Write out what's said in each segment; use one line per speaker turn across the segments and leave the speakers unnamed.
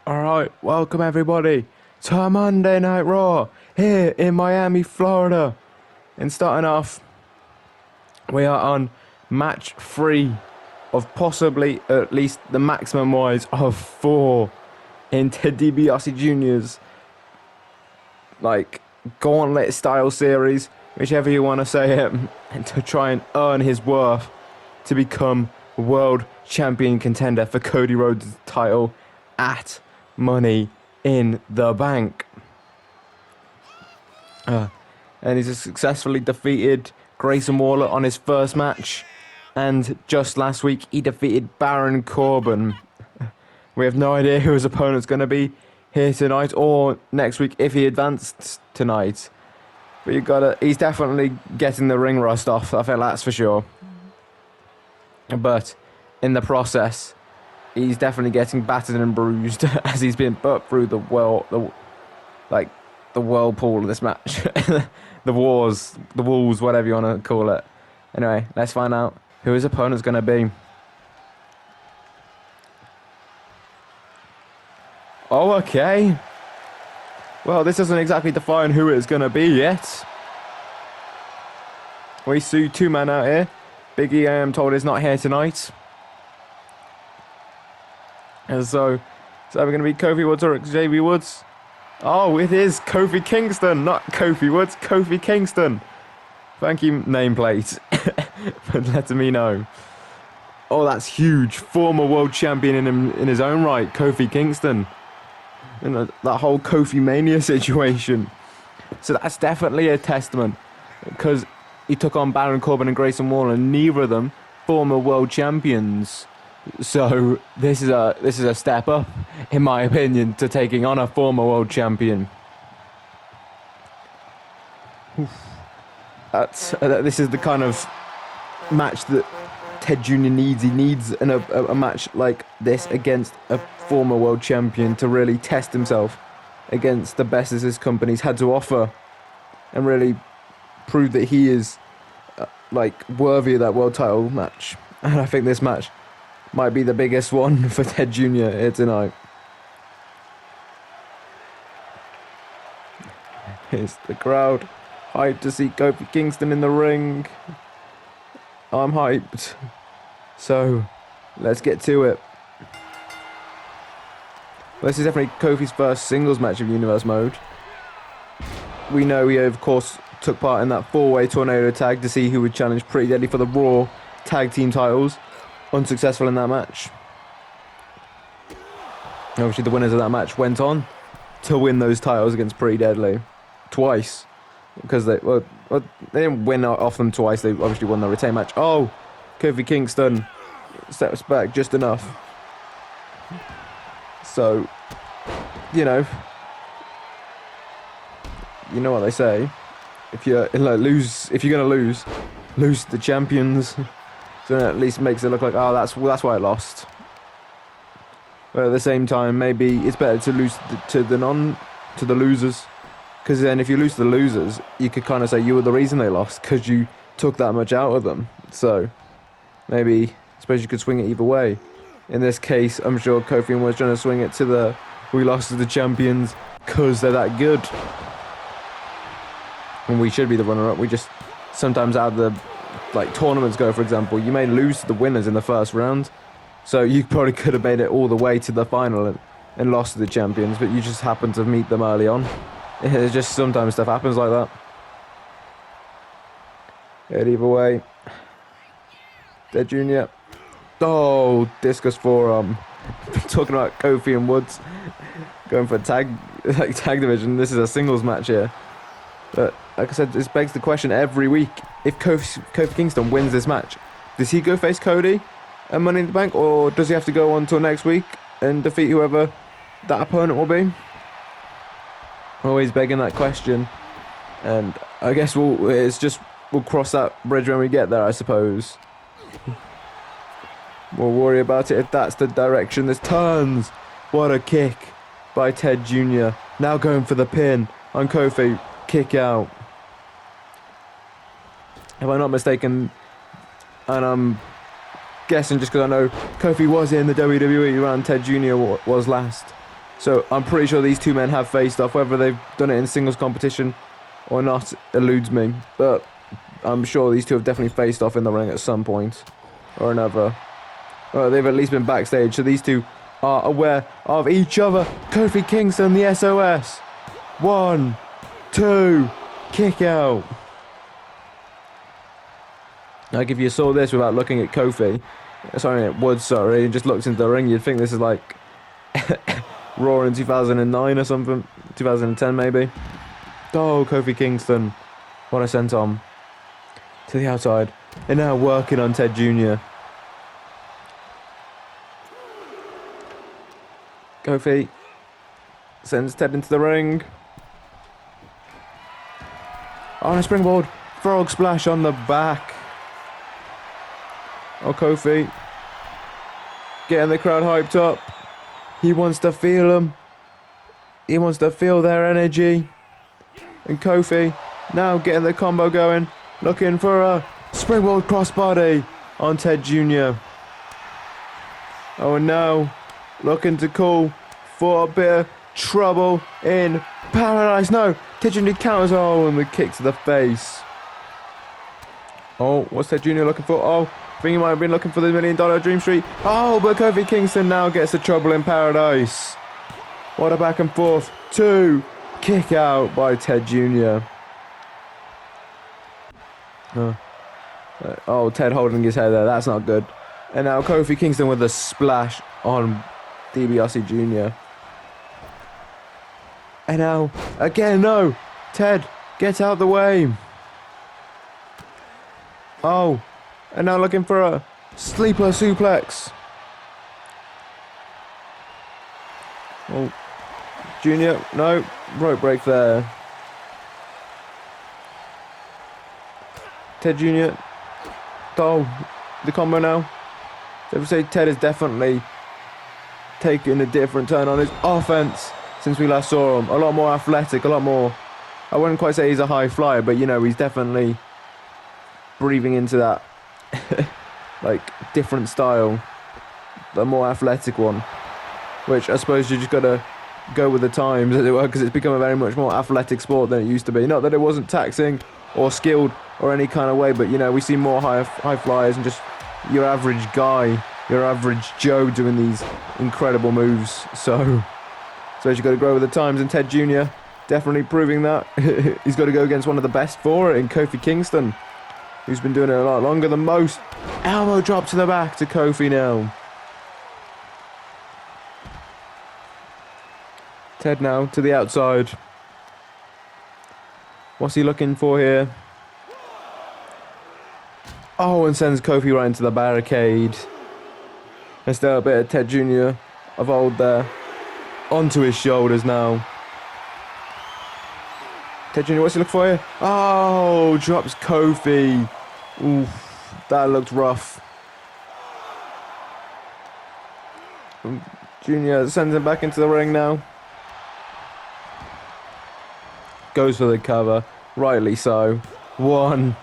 Alright, welcome everybody to Monday Night Raw here in Miami, Florida. And starting off, we are on match 3 of possibly at least the maximum wise of 4 in Ted DiBiase Jr.'s like gauntlet style series, whichever you want to say it, and to try and earn his worth to become world champion contender for Cody Rhodes' title at Money in the Bank. And he's successfully defeated Grayson Waller on his first match, and just last week he defeated Baron Corbin. We have no idea who his opponent's going to be here tonight or next week if he advanced tonight. But he's definitely getting the ring rust off, I think that's for sure. But in the process, he's definitely getting battered and bruised as he's been put through the whirlpool of this match. the walls, whatever you want to call it. Anyway, let's find out who his opponent's going to be. Oh, okay. Well, this doesn't exactly define who it's going to be yet. We see 2 men out here. Big E, I am told, is not here tonight. And so, is that going to be Kofi Woods or Xavier Woods? Oh, it is Kofi Kingston, not Kofi Woods, Kofi Kingston. Thank you, nameplate, for letting me know. Oh, that's huge. Former world champion in his own right, Kofi Kingston. And that whole Kofi Mania situation. So that's definitely a testament, because he took on Baron Corbin and Grayson Waller, and neither of them former world champions. So this is a step up, in my opinion, to taking on a former world champion. This is the kind of match that Ted Jr. needs. He needs a match like this against a former world champion to really test himself against the best as his company's had to offer, and really prove that he is worthy of that world title match. And I think this match might be the biggest one for Ted Jr. here tonight. Here's the crowd, hyped to see Kofi Kingston in the ring. I'm hyped. So, let's get to it. This is definitely Kofi's first singles match of Universe Mode. We know he, of course, took part in that 4-way tornado tag to see who would challenge Pretty Deadly for the Raw tag team titles. Unsuccessful in that match. Obviously, the winners of that match went on to win those titles against Pretty Deadly twice, because they didn't win off them twice. They obviously won the retain match. Oh, Kofi Kingston steps back just enough. So, you know what they say. If you're gonna lose to the champions. So at least makes it look like, oh, that's why I lost. But at the same time, maybe it's better to lose to the losers, because then if you lose to the losers, you could kind of say you were the reason they lost because you took that much out of them. So maybe, I suppose you could swing it either way. In this case, I'm sure Kofi was trying to swing it to we lost to the champions because they're that good, and we should be the runner-up. We just sometimes out of the tournaments go, for example, you may lose to the winners in the first round, so you probably could have made it all the way to the final and lost to the champions, but you just happen to meet them early on. It's just sometimes stuff happens like that. But either way, Ted Jr. Oh, discus forearm. Talking about Kofi and Woods going for tag division. This is a singles match here. But like I said, this begs the question every week. If Kofi Kingston wins this match, does he go face Cody at Money in the Bank, or does he have to go on till next week and defeat whoever that opponent will be? Always begging that question. And I guess we'll cross that bridge when we get there, I suppose. We'll worry about it if that's the direction this turns. What a kick by Ted Jr. Now going for the pin on Kofi. Kick out. If I'm not mistaken, and I'm guessing just because I know Kofi was in the WWE around Ted Jr. was last. So I'm pretty sure these two men have faced off. Whether they've done it in singles competition or not eludes me. But I'm sure these two have definitely faced off in the ring at some point or another. Well, they've at least been backstage. So these two are aware of each other. Kofi Kingston, the SOS. 1, 2, kick out. Like if you saw this without looking at Kofi, sorry, Woods, and just looked into the ring, you'd think this is like Raw in 2009 or something, 2010 maybe. Oh, Kofi Kingston, what a senton to the outside, and now working on Ted Jr. Kofi sends Ted into the ring. On a springboard, frog splash on the back. Oh, Kofi getting the crowd hyped up. He wants to feel them. He wants to feel their energy. And Kofi now getting the combo going. Looking for a springboard crossbody on Ted Jr. Oh, and now looking to call for a bit of trouble in paradise. No, Ted Jr. counters. Oh, and the kick to the face. Oh, what's Ted Jr. looking for? Oh, I think he might have been looking for the $1 Million Dream Street. Oh, but Kofi Kingston now gets the trouble in paradise. What a back and forth. 2, kick out by Ted Jr. Oh, Ted holding his head there. That's not good. And now Kofi Kingston with a splash on DiBiase Jr. And now, again, no. Ted, get out the way. Oh, and now looking for a sleeper suplex. Oh, Junior, no, rope break there. Ted Jr. Oh, the combo now. So I would say Ted is definitely taking a different turn on his offense since we last saw him. A lot more athletic, a lot more. I wouldn't quite say he's a high flyer, but you know, he's definitely breathing into that like different style, the more athletic one, which I suppose you just gotta go with the times, as it were, because it's become a very much more athletic sport than it used to be. Not that it wasn't taxing or skilled or any kind of way, but you know, we see more high flyers and just your average guy, your average Joe doing these incredible moves. So you got to grow with the times, and Ted Jr. definitely proving that. He's got to go against one of the best for it in Kofi Kingston, who's been doing it a lot longer than most. Elbow drop to the back to Kofi now. Ted now to the outside. What's he looking for here? Oh, and sends Kofi right into the barricade. There's still a bit of Ted Jr. of old there. Onto his shoulders now. Ted Jr., what's he looking for here? Oh, drops Kofi. Oof, that looked rough. Jr. sends him back into the ring now. Goes for the cover. Rightly so. 1,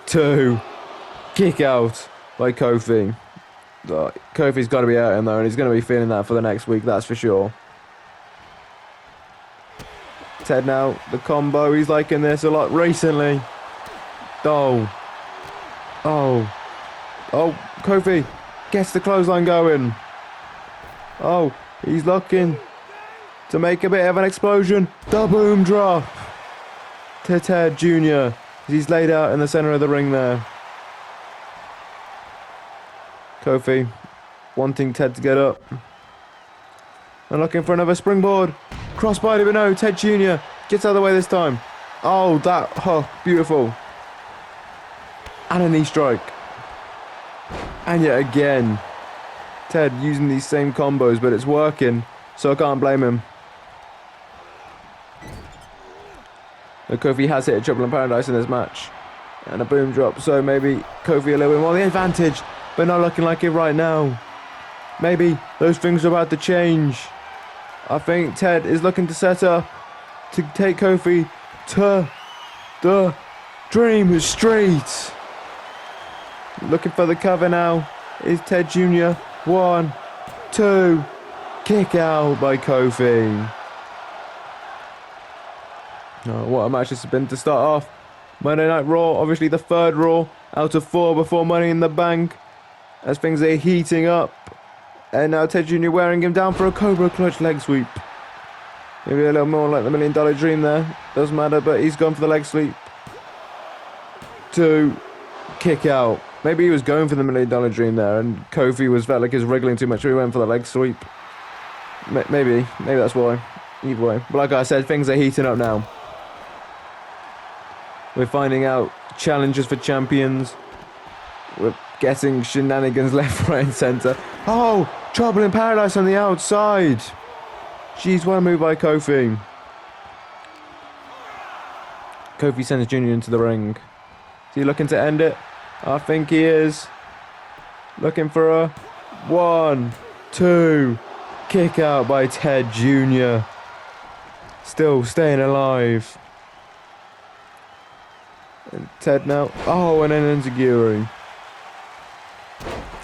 2. Kick out by Kofi. Kofi's got to be out in there, and he's going to be feeling that for the next week, that's for sure. Ted now, the combo, he's liking this a lot recently. Oh, Kofi gets the clothesline going. Oh, he's looking to make a bit of an explosion. The boom drop to Ted Jr. He's laid out in the center of the ring there. Kofi wanting Ted to get up. And looking for another springboard. Crossbody, but no, Ted Jr. gets out of the way this time. Oh, beautiful. And a knee strike. And yet again, Ted using these same combos, but it's working, so I can't blame him. But Kofi has hit a Trouble in Paradise in this match. And a boom drop, so maybe Kofi a little bit more the advantage, but not looking like it right now. Maybe those things are about to change. I think Ted is looking to set up to take Kofi to the Dream Street. Looking for the cover now is Ted Jr. 1, 2, Kick out by Kofi. Oh, what a match this has been to start off. Monday Night Raw, obviously the third Raw out of 4 before Money in the Bank. As things are heating up. And now Ted Jr. wearing him down for a Cobra Clutch leg sweep. Maybe a little more like the $1 Million Dream there. Doesn't matter, but he's gone for the leg sweep. 2, kick out. Maybe he was going for the $1 Million Dream there, and Kofi felt like he was wriggling too much, so he went for the leg sweep. Maybe that's why. Either way. But like I said, things are heating up now. We're finding out challenges for champions. We're getting shenanigans left, right, and centre. Oh, Trouble in Paradise on the outside. Jeez, what a move by Kofi. Kofi sends Jr. into the ring. Is he looking to end it? I think he is. Looking for a 1, 2, kick out by Ted Jr. Still staying alive. And Ted now. Oh, and an enziguri.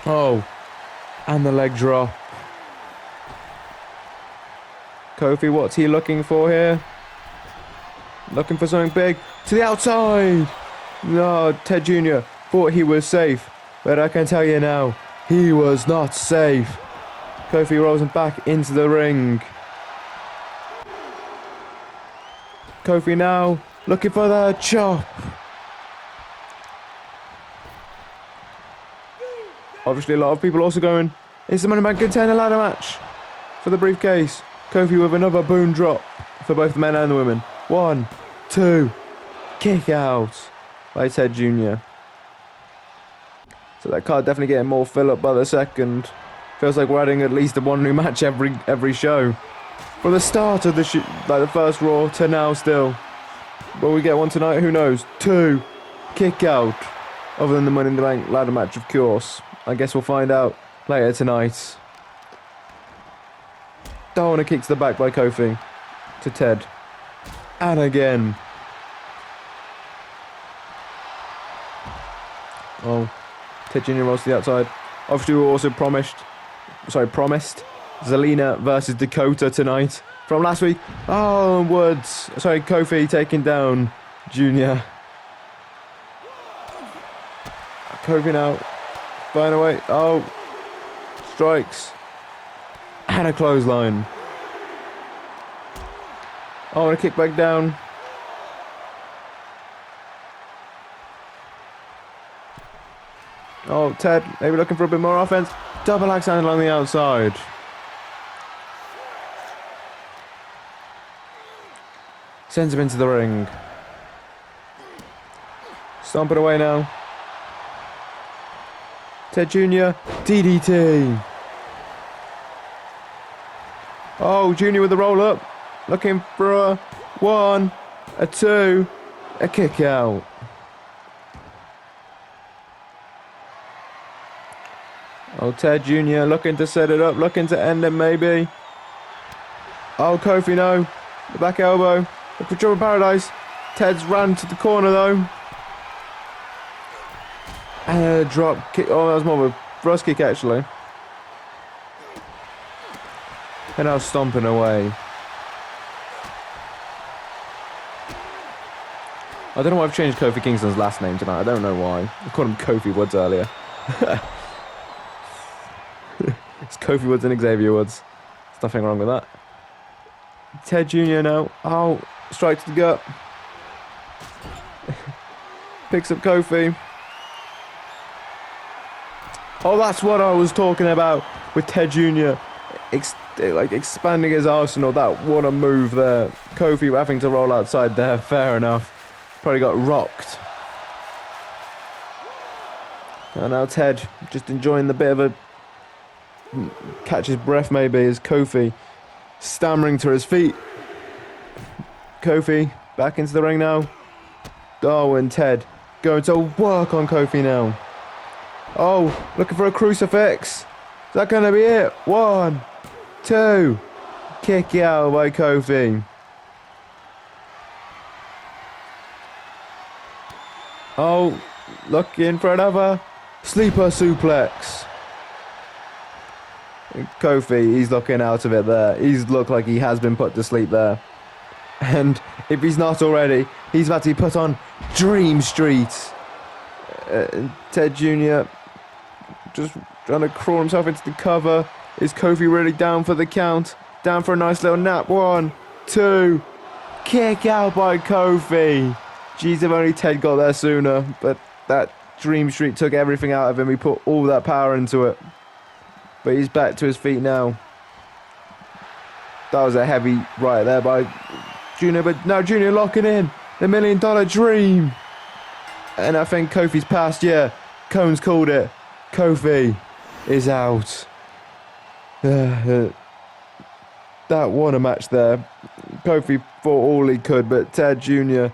Oh, and the leg drop. Kofi, what's he looking for here? Looking for something big. To the outside. No, Ted Jr. thought he was safe. But I can tell you now, he was not safe. Kofi rolls him back into the ring. Kofi now looking for the chop. Obviously, a lot of people also going, it's the Money in the Bank contender ladder match for the briefcase. Kofi with another boom drop for both the men and the women. 1, 2, kick out by Ted Jr. So that card definitely getting more fill up by the second. Feels like we're adding at least one new match every show. From the start of the the first Raw to now still. Will we get one tonight? Who knows? 2, kick out. Other than the Money in the Bank ladder match, of course. I guess we'll find out later tonight. Oh, and a kick to the back by Kofi. To Ted. And again. Oh. Ted Jr. rolls to the outside. Obviously, we were also promised Zelina versus Dakota tonight. From last week. Oh, Woods. Sorry, Kofi taking down Jr. Kofi now. Flying away. Oh. Strikes. And a clothesline. Oh, and a kick back down. Oh, Ted, maybe looking for a bit more offense. Double axe handle on the outside. Sends him into the ring. Stomping away now. Ted Jr. DDT. Oh, Jr. with the roll up. Looking for a 1, a 2, a kick out. Oh, Ted Jr. looking to set it up, looking to end it maybe. Oh, Kofi, no. The back elbow. The Control of Paradise. Ted's ran to the corner though. And a drop kick. Oh, that was more of a thrust kick actually. And now stomping away. I don't know why I've changed Kofi Kingston's last name tonight. I don't know why. I called him Kofi Woods earlier. It's Kofi Woods and Xavier Woods. There's nothing wrong with that. Ted Jr. now. Oh, strike to the gut. Picks up Kofi. Oh, that's what I was talking about with Ted Jr. Expanding his arsenal. What a move there. Kofi having to roll outside there. Fair enough. Probably got rocked. And now Ted just enjoying the bit of a catch his breath maybe as Kofi stammering to his feet. Kofi back into the ring now. Oh, and Ted going to work on Kofi now. Oh, looking for a crucifix. Is that going to be it? 1, 2. Kick out by Kofi. Oh, looking for another sleeper suplex. Kofi, he's looking out of it there. He's looked like he has been put to sleep there. And if he's not already, he's about to be put on Dream Street. Ted Jr. just trying to crawl himself into the cover. Is Kofi really down for the count? Down for a nice little nap. 1, 2. Kick out by Kofi. Jeez, if only Ted got there sooner. But that Dream Street took everything out of him. He put all that power into it. But he's back to his feet now. That was a heavy right there by Junior. But now Junior locking in. The $1 Million Dream. And I think Kofi's passed. Yeah, Cone's called it. Kofi is out. That won a match there. Kofi fought all he could, but Ted Jr.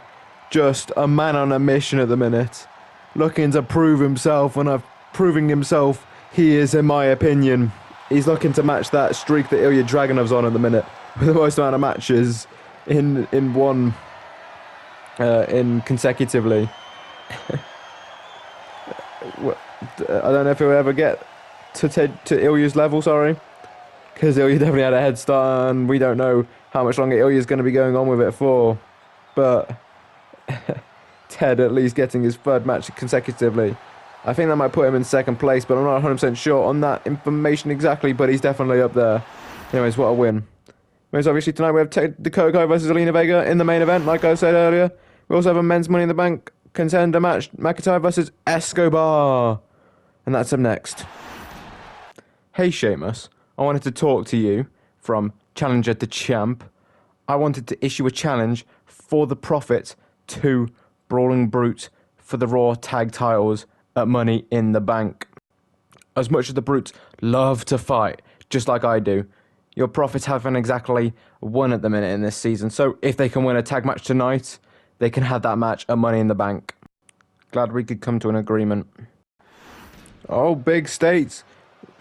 just a man on a mission at the minute. Looking to prove himself, and proving himself he is, in my opinion. He's looking to match that streak that Ilya Dragunov's on at the minute, with the most amount of matches in consecutively. I don't know if he'll ever get to Ilya's level, sorry. Because Ilya definitely had a head start, and we don't know how much longer Ilya's going to be going on with it for. But Ted at least getting his third match consecutively. I think that might put him in second place, but I'm not 100% sure on that information exactly, but he's definitely up there. Anyways, what a win. Anyways, obviously tonight we have Dakota versus Zelina Vega in the main event, like I said earlier. We also have a men's Money in the Bank contender match, McIntyre versus Escobar. And that's up next. Hey Sheamus, I wanted to talk to you from Challenger to Champ. I wanted to issue a challenge for the Prophet to Brawling Brute for the Raw Tag titles at Money in the Bank. As much as the Brutes love to fight, just like I do, your Prophets haven't exactly won at the minute in this season. So if they can win a tag match tonight, they can have that match at Money in the Bank. Glad we could come to an agreement. Oh, big stakes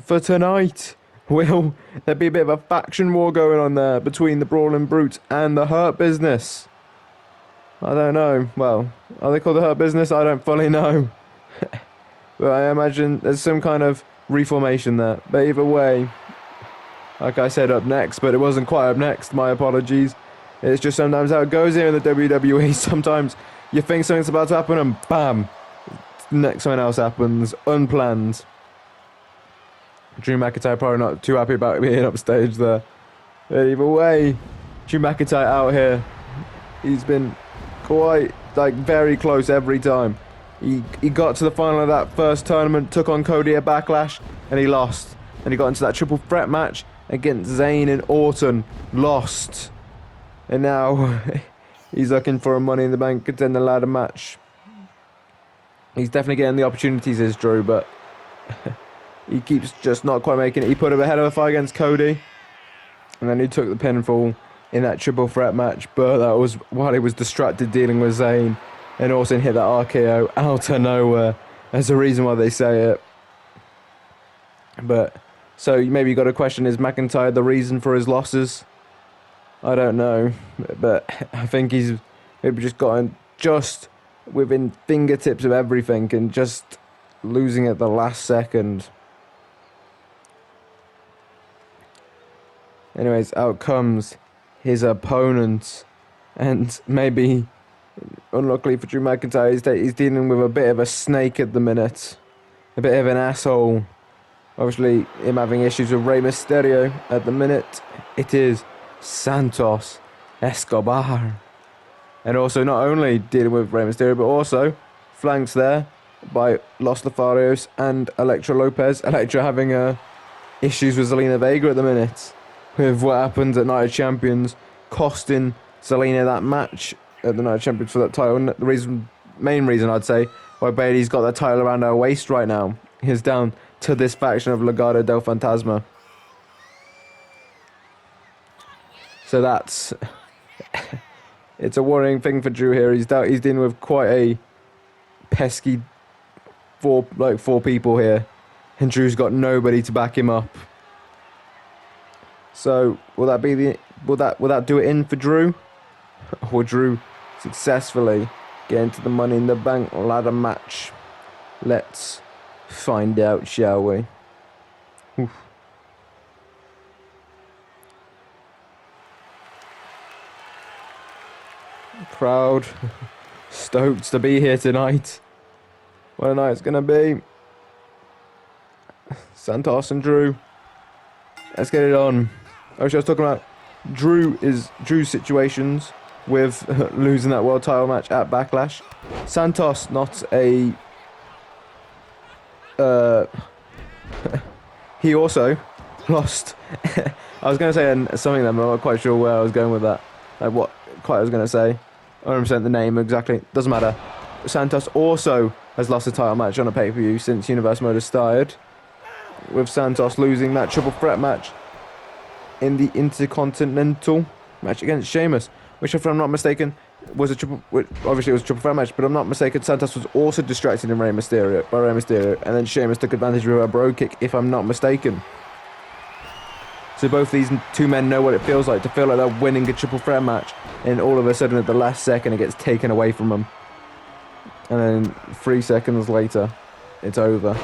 for tonight. Will there be a bit of a faction war going on there between the Brawling Brutes and the Hurt Business? I don't know. Well, are they called the Hurt Business? I don't fully know. But I imagine there's some kind of reformation there. But either way, like I said, up next, but it wasn't quite up next. My apologies. It's just sometimes how it goes here in the WWE. Sometimes you think something's about to happen and bam, next something else happens, unplanned. Drew McIntyre probably not too happy about being upstage there. But either way, Drew McIntyre out here. He's been quite, very close every time. He got to the final of that first tournament, took on Cody at Backlash, and he lost. And he got into that triple threat match against Zayn and Orton, lost. And now he's looking for a Money in the Bank contender ladder match. He's definitely getting the opportunities, is Drew, but he keeps just not quite making it. He put up a hell of a fight against Cody, and then he took the pinfall in that triple threat match, but that was while he was distracted dealing with Zayn, and Orton hit that RKO out of nowhere. There's a reason why they say it. But, so maybe you got a question, is McIntyre the reason for his losses? I don't know, but I think he's maybe just gotten just within fingertips of everything and just losing at the last second. Anyways, out comes his opponent, and maybe, unluckily for Drew McIntyre, he's dealing with a bit of a snake at the minute, a bit of an asshole. Obviously, him having issues with Rey Mysterio at the minute. It is Santos Escobar. And also not only dealing with Rey Mysterio, but also flanked there by Los Lotharios and Elektra Lopez. Elektra having issues with Zelina Vega at the minute, with what happened at Night of Champions, costing Zelina that match at the Night of Champions for that title. And the main reason I'd say why Bayley's got that title around her waist right now is down to this faction of Legado del Fantasma. So that's it's a worrying thing for Drew here. He's dealing with quite a pesky four people here, and Drew's got nobody to back him up. So will that do it in for Drew? Or Drew successfully get into the Money in the Bank ladder match? Let's find out, shall we? Oof. Crowd stoked to be here tonight. What a night it's gonna be. Santos and Drew. Let's get it on. I was talking about Drew's situations with losing that world title match at Backlash. Santos, not a he also lost. I was going to say something that I'm not quite sure where I was going with that. Like what quite I was going to say. I don't understand the name exactly. Doesn't matter. Santos also has lost a title match on a pay-per-view since Universe Mode has started, with Santos losing that triple threat match in the Intercontinental match against Sheamus, which, if I'm not mistaken, was a triple. Obviously, it was a triple threat match, but I'm not mistaken. Santos was also distracted in Rey Mysterio, and then Sheamus took advantage of a bro kick, if I'm not mistaken. So both these two men know what it feels like to feel like they're winning a triple threat match, and all of a sudden, at the last second, it gets taken away from them, and then 3 seconds later, it's over.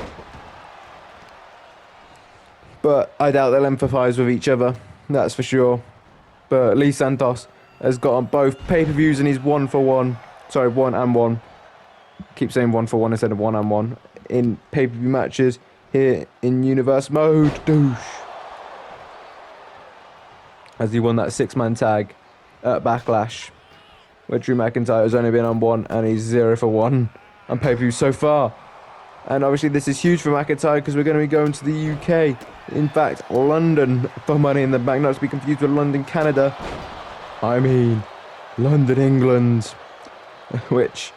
But I doubt they'll empathise with each other, that's for sure. But at least Santos has got on both pay-per-views and he's 1 for 1. Sorry, 1 and 1. Keep saying 1 for 1 instead of 1 and 1. In pay-per-view matches here in Universe Mode. Douche. As he won that 6-man tag at Backlash, where Drew McIntyre has only been on 1 and he's 0 for 1 on pay-per-view so far. And obviously this is huge for McIntyre because we're going to be going to the UK. In fact, London for Money in the Bank. Not to be confused with London, Canada. I mean, London, England. Which,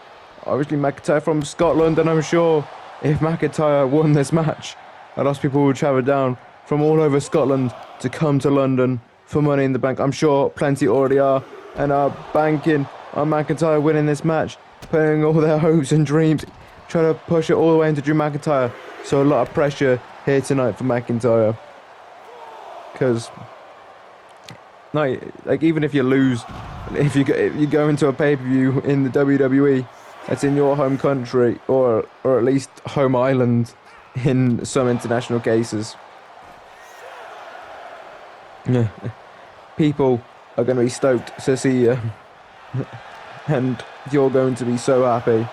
obviously McIntyre from Scotland, and I'm sure if McIntyre won this match, a lot of people would travel down from all over Scotland to come to London for Money in the Bank. I'm sure plenty already are and are banking on McIntyre winning this match, putting all their hopes and dreams, trying to push it all the way into Drew McIntyre. So a lot of pressure here tonight for McIntyre. Because, like even if you lose, if you go into a pay-per-view in the WWE that's in your home country, or at least home island in some international cases, people are going to be stoked to see you. And you're going to be so happy.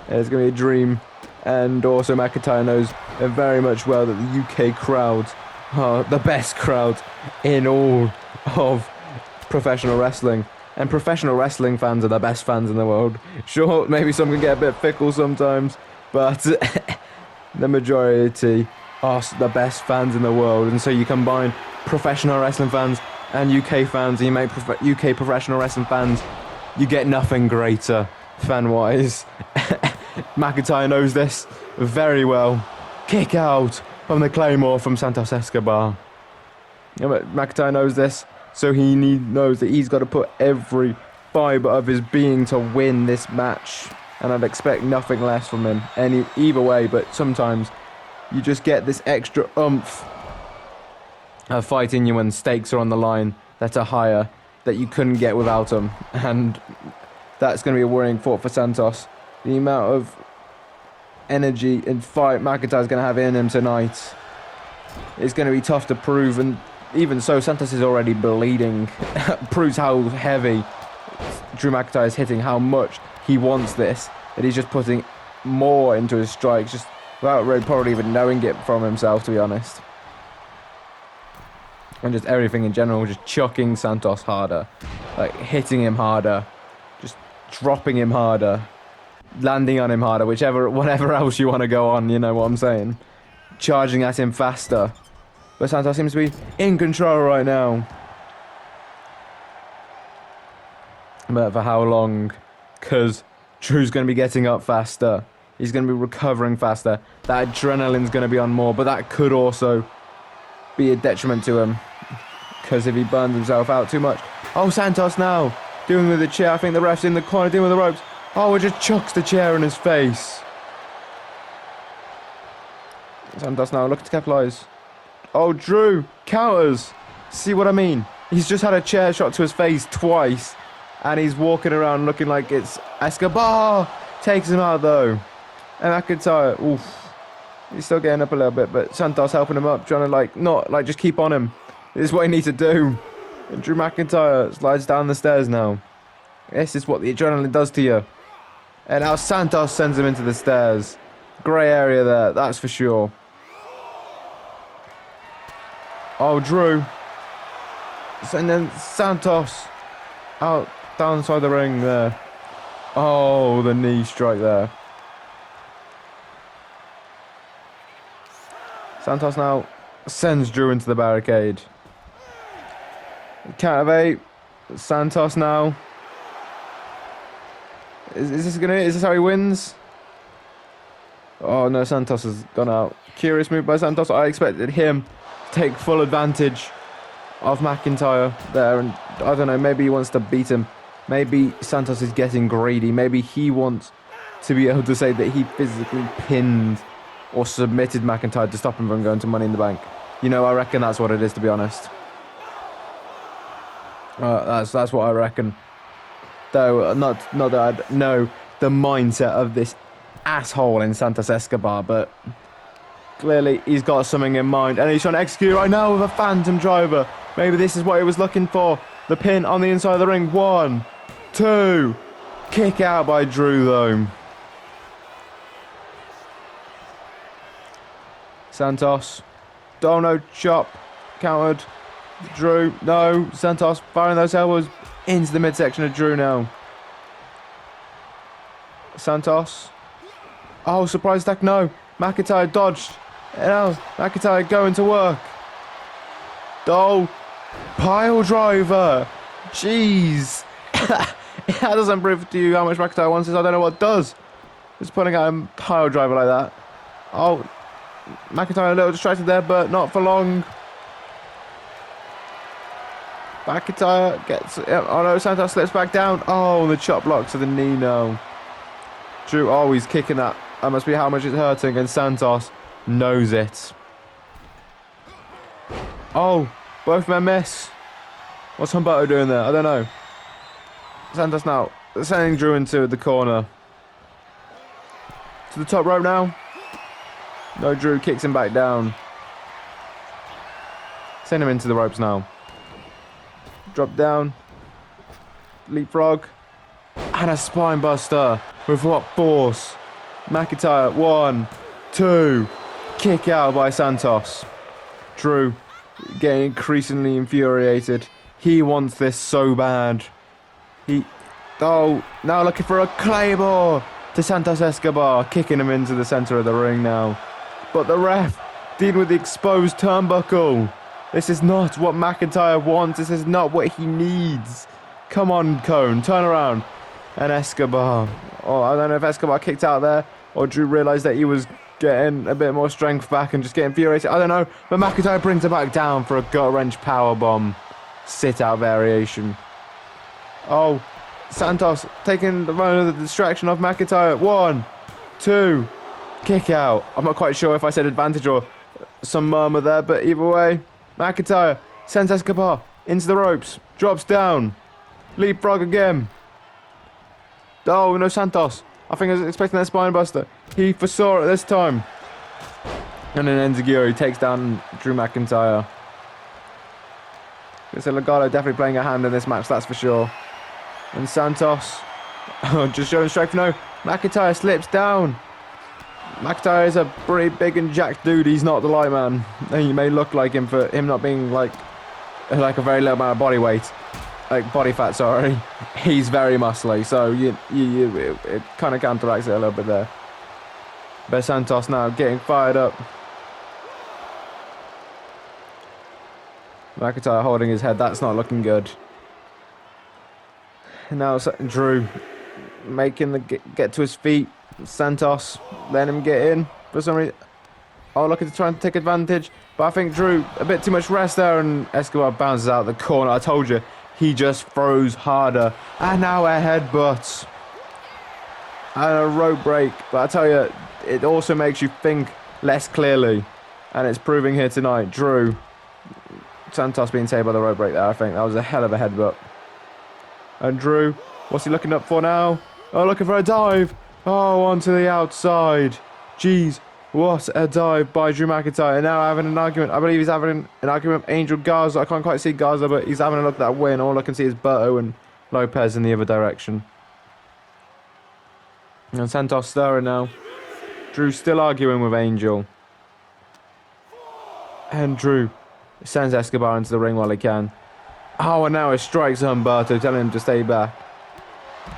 It's going to be a dream. And also McIntyre knows very much well that the UK crowd are the best crowd in all of professional wrestling. And professional wrestling fans are the best fans in the world. Sure, maybe some can get a bit fickle sometimes, but the majority are the best fans in the world. And so you combine professional wrestling fans and UK fans, and you make UK professional wrestling fans, you get nothing greater fan-wise. McIntyre knows this very well. Kick out from the Claymore from Santos Escobar. Yeah, but McIntyre knows this, so he knows that he's got to put every fibre of his being to win this match. And I'd expect nothing less from him either way, but sometimes you just get this extra oomph of fighting you when stakes are on the line that are higher, that you couldn't get without him. And that's going to be a worrying thought for Santos. The amount of energy and fight McIntyre's going to have in him tonight is going to be tough to prove, and even so, Santos is already bleeding. Proves how heavy Drew McIntyre is hitting, how much he wants this, that he's just putting more into his strikes, just without really probably even knowing it from himself, to be honest. And just everything in general, just chucking Santos harder, like hitting him harder, just dropping him harder, landing on him harder, whatever else you want to go on, you know what I'm saying. Charging at him faster. But Santos seems to be in control right now. But for how long? Because Drew's going to be getting up faster. He's going to be recovering faster. That adrenaline's going to be on more, but that could also be a detriment to him. Because if he burns himself out too much. Oh, Santos now doing with the chair. I think the ref's in the corner dealing with the ropes. Oh, it just chucks the chair in his face. Santos now looking to capitalise. Oh, Drew counters. See what I mean? He's just had a chair shot to his face twice. And he's walking around looking like it's Escobar. Takes him out though. And McIntyre, oof. He's still getting up a little bit, but Santos helping him up, trying to just keep on him. This is what he needs to do. And Drew McIntyre slides down the stairs now. This is what the adrenaline does to you. And now Santos sends him into the stairs. Grey area there, that's for sure. Oh, Drew. And then Santos out downside the ring there. Oh, the knee strike there. Santos now sends Drew into the barricade. Count of 8. Santos now. Is this how he wins? Oh no, Santos has gone out. Curious move by Santos. I expected him to take full advantage of McIntyre there, and I don't know, maybe he wants to beat him. Maybe Santos is getting greedy. Maybe he wants to be able to say that he physically pinned or submitted McIntyre to stop him from going to Money in the Bank. You know, I reckon that's what it is, to be honest. That's what I reckon. Though, not that I know the mindset of this asshole in Santos Escobar, but clearly he's got something in mind, and he's trying to execute right now with a phantom driver. Maybe this is what he was looking for. The pin on the inside of the ring. 1, 2. Kick out by Drew, though. Santos. Dono chop. Countered. Drew. No. Santos firing those elbows into the midsection of Drew now. Santos. Oh, surprise attack. No. McIntyre dodged. Now McIntyre going to work. Oh. Pile driver. Jeez. That doesn't prove to you how much McIntyre wants this. I don't know what does. Just putting out a pile driver like that. Oh. McIntyre a little distracted there, but not for long. McIntyre gets... Oh no, Santos slips back down. Oh, the chop block to the knee now. Drew, oh, he's kicking that. That must be how much it's hurting, and Santos knows it. Oh, both men miss. What's Humberto doing there? I don't know. Santos now sending Drew into the corner. To the top rope now. No, Drew kicks him back down. Send him into the ropes now. Drop down. Leapfrog. And a spine buster. With what force? McIntyre. 1, 2. Kick out by Santos. Drew getting increasingly infuriated. He wants this so bad. Oh, now looking for a Claymore to Santos Escobar. Kicking him into the center of the ring now. But the ref dealing with the exposed turnbuckle. This is not what McIntyre wants. This is not what he needs. Come on, Cone. Turn around. And Escobar. Oh, I don't know if Escobar kicked out there or Drew realised that he was getting a bit more strength back and just getting infuriated. I don't know. But McIntyre brings it back down for a gut wrench powerbomb. Sit out variation. Oh, Santos taking the distraction of McIntyre. 1, 2. Kick out. I'm not quite sure if I said advantage or some murmur there, but either way. McIntyre sends Escobar into the ropes. Drops down. Leapfrog again. Oh, no, Santos. I think I was expecting that spine buster. He foresaw it this time. And then Enziguri takes down Drew McIntyre. So Legado definitely playing a hand in this match, that's for sure. And Santos. Just showing strength. No, McIntyre slips down. McIntyre is a pretty big and jacked dude. He's not the light man. He may look like him for him not being like a very low amount of body weight, like body fat. Sorry, he's very muscly. So it kind of counteracts it a little bit there. But Santos now getting fired up. McIntyre holding his head. That's not looking good. Now Drew making the get to his feet. Santos letting him get in for some reason. Oh, looking to try and take advantage. But I think Drew, a bit too much rest there, and Escobar bounces out the corner. I told you, he just throws harder. And now a headbutt. And a rope break. But I tell you, it also makes you think less clearly. And it's proving here tonight. Drew. Santos being saved by the rope break there, I think. That was a hell of a headbutt. And Drew, what's he looking up for now? Oh, looking for a dive. Oh, onto the outside. Jeez, what a dive by Drew McIntyre. Now having an argument. I believe he's having an argument with Angel Garza. I can't quite see Garza, but he's having a look that way, and all I can see is Berto and Lopez in the other direction. And Santos stirring now. Drew still arguing with Angel. And Drew sends Escobar into the ring while he can. Oh, and now it strikes Humberto, telling him to stay back.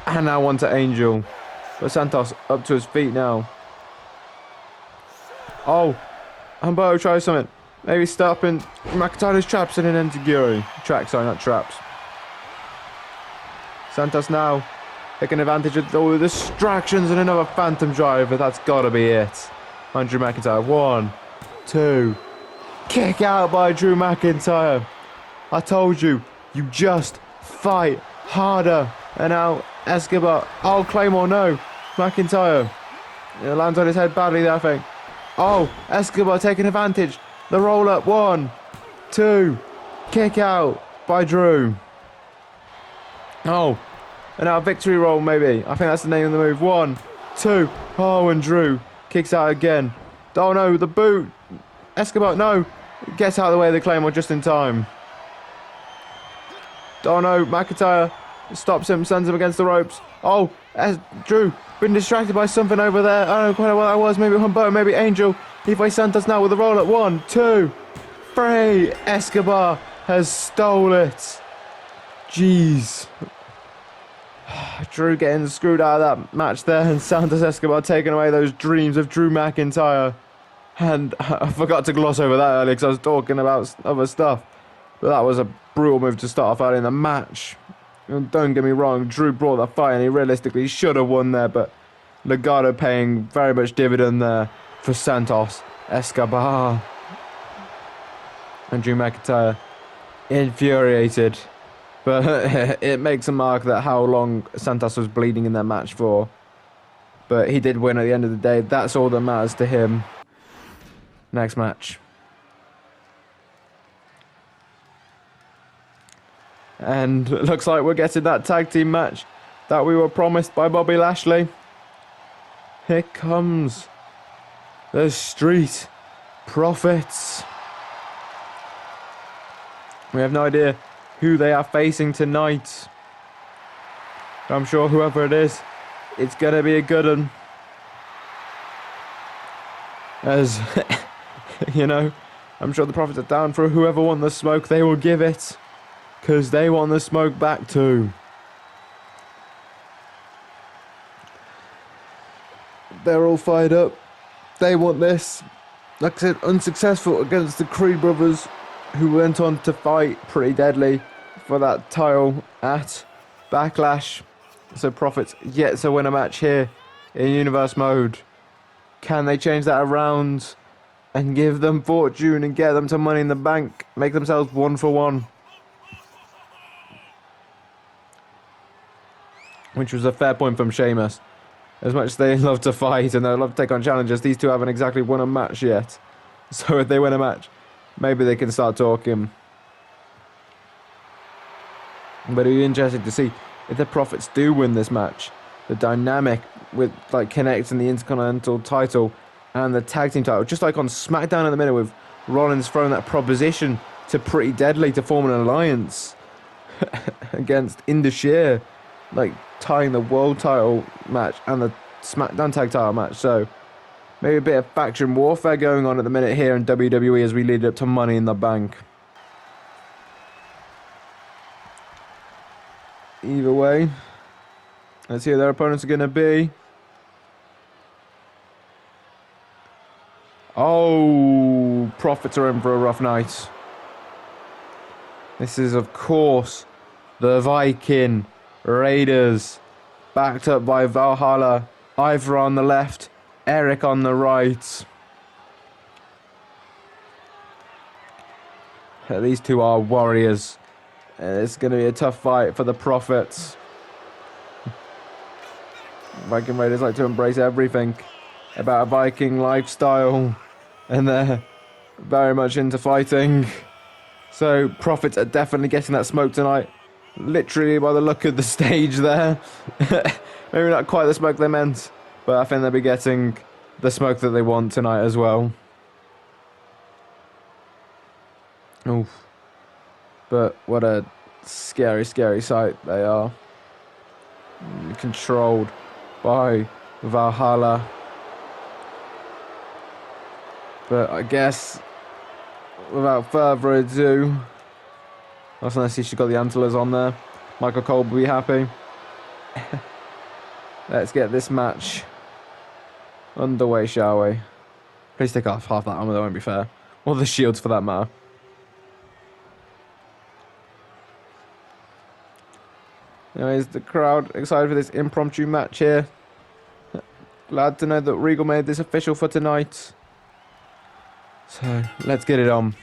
And now on to Angel. But Santos up to his feet now. Oh, Humberto tries something. Maybe stopping McIntyre's traps and an Enzuigiri. Tracks, sorry, not traps. Santos now taking advantage of all the distractions and another phantom driver. That's got to be it. On Drew McIntyre. 1, 2. Kick out by Drew McIntyre. I told you, you just fight harder. And now Escobar. Oh, Claymore, no. McIntyre. It lands on his head badly there, I think. Oh, Escobar taking advantage. The roll up. 1, 2. Kick out by Drew. Oh, and now a victory roll maybe. I think that's the name of the move. 1, 2. Oh, and Drew kicks out again. Oh no, the boot. Escobar, no. Gets out of the way of the Claymore just in time. Oh no, McIntyre stops him, sends him against the ropes. Oh, Drew, been distracted by something over there. I don't know quite what that was. Maybe Humberto, maybe Angel. He fights Santos now with a roll at 1, 2, 3. Escobar has stole it. Jeez. Drew getting screwed out of that match there, and Santos Escobar taking away those dreams of Drew McIntyre. And I forgot to gloss over that earlier because I was talking about other stuff. But that was a brutal move to start off early in the match. And don't get me wrong, Drew brought the fight and he realistically should have won there, but Legado paying very much dividend there for Santos Escobar. And Drew McIntyre infuriated. But it makes a mark that how long Santos was bleeding in that match for. But he did win at the end of the day. That's all that matters to him. Next match. And it looks like we're getting that tag team match that we were promised by Bobby Lashley. Here comes the Street Profits. We have no idea who they are facing tonight. I'm sure whoever it is, it's going to be a good one. As, you know, I'm sure the Profits are down for whoever won the smoke, they will give it. Because they want the smoke back too. They're all fired up. They want this. Like I said, unsuccessful against the Creed brothers, who went on to fight Pretty Deadly for that title at Backlash. So Profits yet to win a match here in Universe Mode. Can they change that around and give them fortune and get them to Money in the Bank? Make themselves 1 for 1. Which was a fair point from Sheamus. As much as they love to fight and they love to take on challenges, these two haven't exactly won a match yet. So if they win a match, maybe they can start talking. But it'll be interesting to see if the Profits do win this match. The dynamic with like connecting the Intercontinental title and the tag team title. Just like on SmackDown at the minute with Rollins throwing that proposition to Pretty Deadly to form an alliance against Indus-Sher. Like tying the world title match and the SmackDown tag title match. So maybe a bit of faction warfare going on at the minute here in WWE as we lead up to Money in the Bank. Either way, let's see who their opponents are going to be. Oh, Profits are in for a rough night. This is, of course, the Viking Raiders, backed up by Valhala, Ivor on the left, Eric on the right. These two are warriors. It's going to be a tough fight for the Profits. Viking Raiders like to embrace everything about a Viking lifestyle, and they're very much into fighting. So Profits are definitely getting that smoke tonight. Literally by the look of the stage there. Maybe not quite the smoke they meant, but I think they'll be getting the smoke that they want tonight as well. Oof. But what a Scary, scary sight they are. Controlled by Valhala. But I guess, without further ado, that's nice to see she's got the antlers on there. Michael Cole will be happy. Let's get this match underway, shall we? Please take off half that armor, that won't be fair. Or the shields, for that matter. Anyways, the crowd excited for this impromptu match here. Glad to know that Regal made this official for tonight. So, let's get it on.